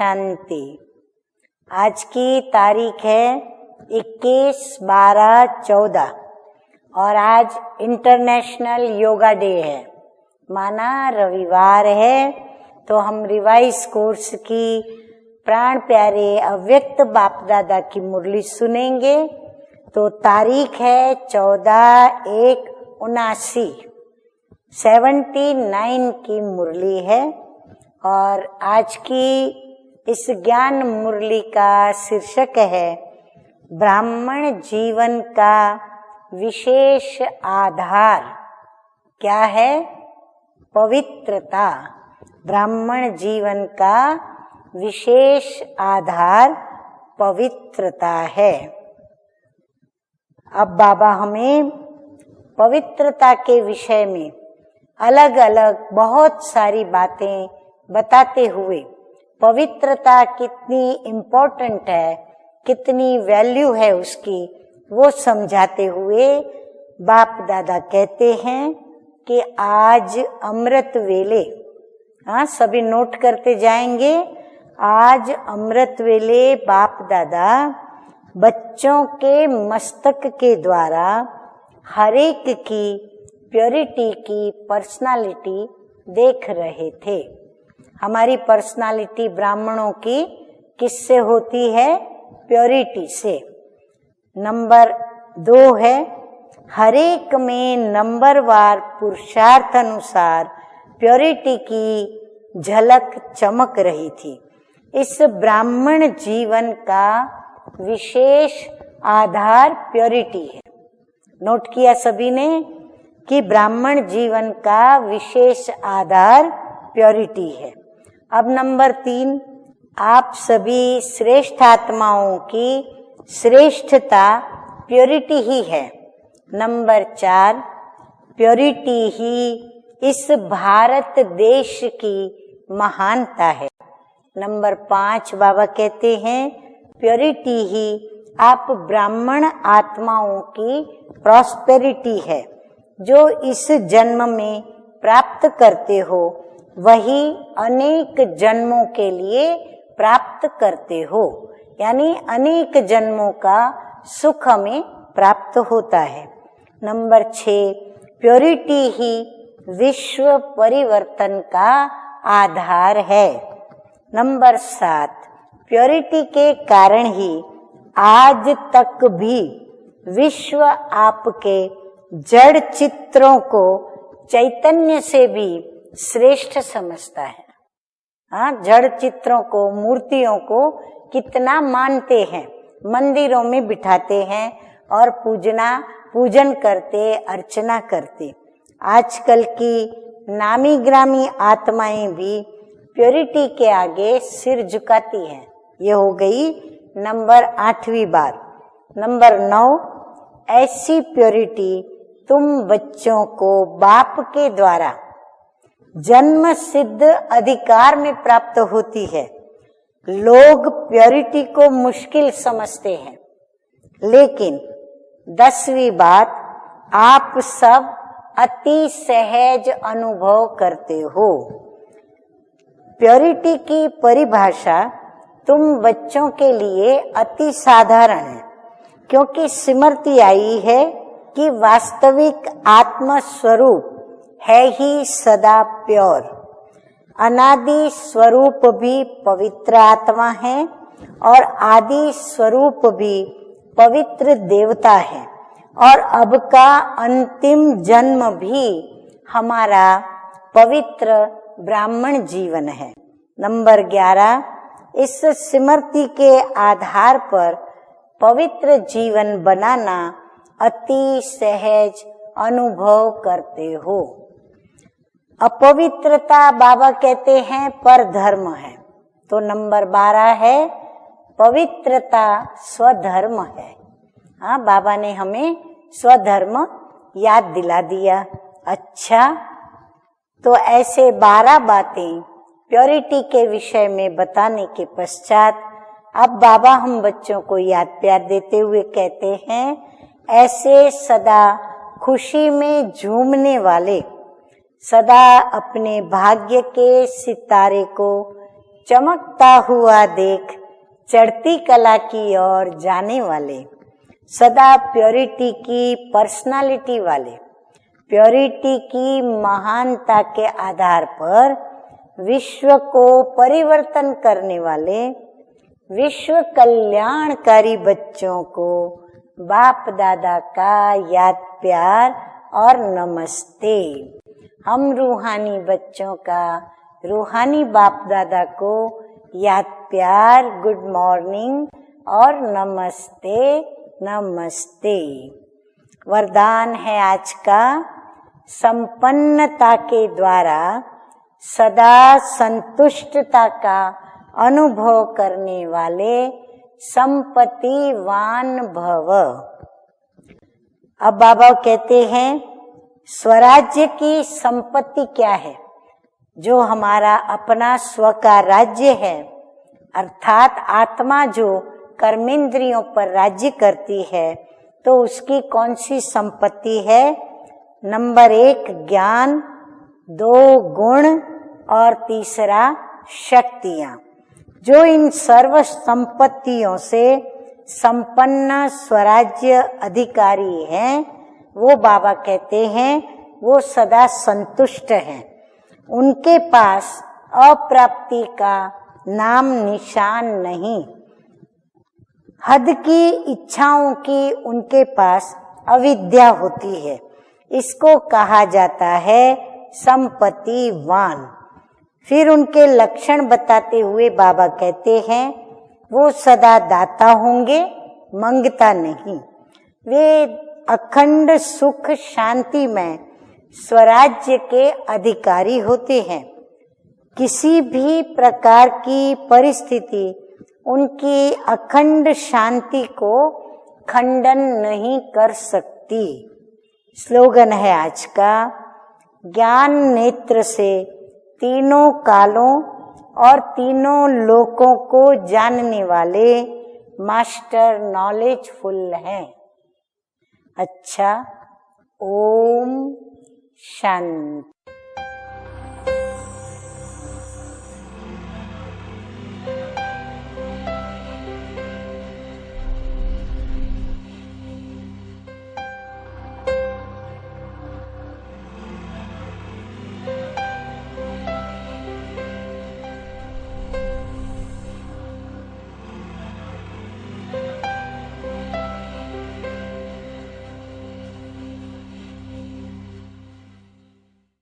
शांति। आज की तारीख है 21/12/14 और आज इंटरनेशनल योगा डे है। माना रविवार है तो हम रिवाइज कोर्स की प्राण प्यारे अव्यक्त बाप दादा की मुरली सुनेंगे। तो तारीख है 14/1/79 79 की मुरली है और आज की इस ज्ञान मुरली का शीर्षक है ब्राह्मण जीवन का विशेष आधार। क्या है? पवित्रता। ब्राह्मण जीवन का विशेष आधार पवित्रता है। अब बाबा हमें पवित्रता के विषय में अलग अलग बहुत सारी बातें बताते हुए पवित्रता कितनी इम्पोर्टेंट है, कितनी वैल्यू है उसकी, वो समझाते हुए बाप दादा कहते हैं कि आज अमृत वेले, सभी नोट करते जाएंगे। आज अमृत वेले बाप दादा बच्चों के मस्तक के द्वारा हर एक की प्योरिटी की पर्सनालिटी देख रहे थे। हमारी पर्सनालिटी ब्राह्मणों की किससे होती है? प्योरिटी से। नंबर 2 है हर एक में नंबरवार पुरुषार्थ अनुसार प्योरिटी की झलक चमक रही थी। इस ब्राह्मण जीवन का विशेष आधार प्योरिटी है। नोट किया सभी ने कि ब्राह्मण जीवन का विशेष आधार प्योरिटी है। अब नंबर 3, आप सभी श्रेष्ठ आत्माओं की श्रेष्ठता प्योरिटी ही है। नंबर 4, प्योरिटी ही इस भारत देश की महानता है। नंबर 5, बाबा कहते हैं प्योरिटी ही आप ब्राह्मण आत्माओं की प्रॉस्पेरिटी है। जो इस जन्म में प्राप्त करते हो वही अनेक जन्मों के लिए प्राप्त करते हो, यानी अनेक जन्मों का सुख हमें प्राप्त होता है। नंबर 6, प्योरिटी ही विश्व परिवर्तन का आधार है। नंबर 7, प्योरिटी के कारण ही आज तक भी विश्व आपके जड़ चित्रों को चैतन्य से भी श्रेष्ठ समझता है। जड़ चित्रों को, मूर्तियों को कितना मानते हैं, मंदिरों में बिठाते हैं और पूजन करते, अर्चना करते। आजकल की नामी ग्रामी आत्माएं भी प्योरिटी के आगे सिर झुकाती हैं। ये हो गई नंबर 8वीं बात। नंबर 9, ऐसी प्योरिटी तुम बच्चों को बाप के द्वारा जन्म सिद्ध अधिकार में प्राप्त होती है। लोग प्योरिटी को मुश्किल समझते हैं, लेकिन 10वीं बात, आप सब अति सहज अनुभव करते हो। प्योरिटी की परिभाषा तुम बच्चों के लिए अति साधारण है, क्योंकि स्मृति आई है कि वास्तविक आत्म स्वरूप है ही सदा प्योर। अनादि स्वरूप भी पवित्र आत्मा है और आदि स्वरूप भी पवित्र देवता है और अब का अंतिम जन्म भी हमारा पवित्र ब्राह्मण जीवन है। नंबर 11, इस स्मृति के आधार पर पवित्र जीवन बनाना अति सहज अनुभव करते हो। अपवित्रता बाबा कहते हैं पर धर्म है। तो नंबर 12 है पवित्रता स्वधर्म है। बाबा ने हमें स्वधर्म याद दिला दिया। अच्छा, तो ऐसे 12 बातें प्योरिटी के विषय में बताने के पश्चात अब बाबा हम बच्चों को याद प्यार देते हुए कहते हैं, ऐसे सदा खुशी में झूमने वाले, सदा अपने भाग्य के सितारे को चमकता हुआ देख चढ़ती कला की ओर जाने वाले, सदा प्योरिटी की पर्सनालिटी वाले, प्योरिटी की महानता के आधार पर विश्व को परिवर्तन करने वाले, विश्व कल्याणकारी बच्चों को बाप दादा का याद प्यार और नमस्ते। हम रूहानी बच्चों का रूहानी बाप दादा को याद प्यार, गुड मॉर्निंग और नमस्ते नमस्ते। वरदान है आज का, संपन्नता के द्वारा सदा संतुष्टता का अनुभव करने वाले संपत्तिवान भव। अब बाबा कहते हैं स्वराज्य की संपत्ति क्या है? जो हमारा अपना स्व का राज्य है, अर्थात आत्मा जो कर्मेंद्रियों पर राज्य करती है, तो उसकी कौन सी संपत्ति है? नंबर 1 ज्ञान, 2 गुण और तीसरा शक्तियां। जो इन सर्व संपत्तियों से संपन्न स्वराज्य अधिकारी हैं, वो बाबा कहते हैं वो सदा संतुष्ट हैं। उनके पास अप्राप्ति का नाम निशान नहीं। हद की इच्छाओं की उनके पास अविद्या होती है। इसको कहा जाता है संपत्तिवान। फिर उनके लक्षण बताते हुए बाबा कहते हैं वो सदा दाता होंगे, मंगता नहीं। वे अखंड सुख शांति में स्वराज्य के अधिकारी होते हैं। किसी भी प्रकार की परिस्थिति उनकी अखंड शांति को खंडन नहीं कर सकती। स्लोगन है आज का, ज्ञान नेत्र से तीनों कालों और तीनों लोकों को जानने वाले मास्टर नॉलेजफुल हैं। अच्छा, ओम शांति।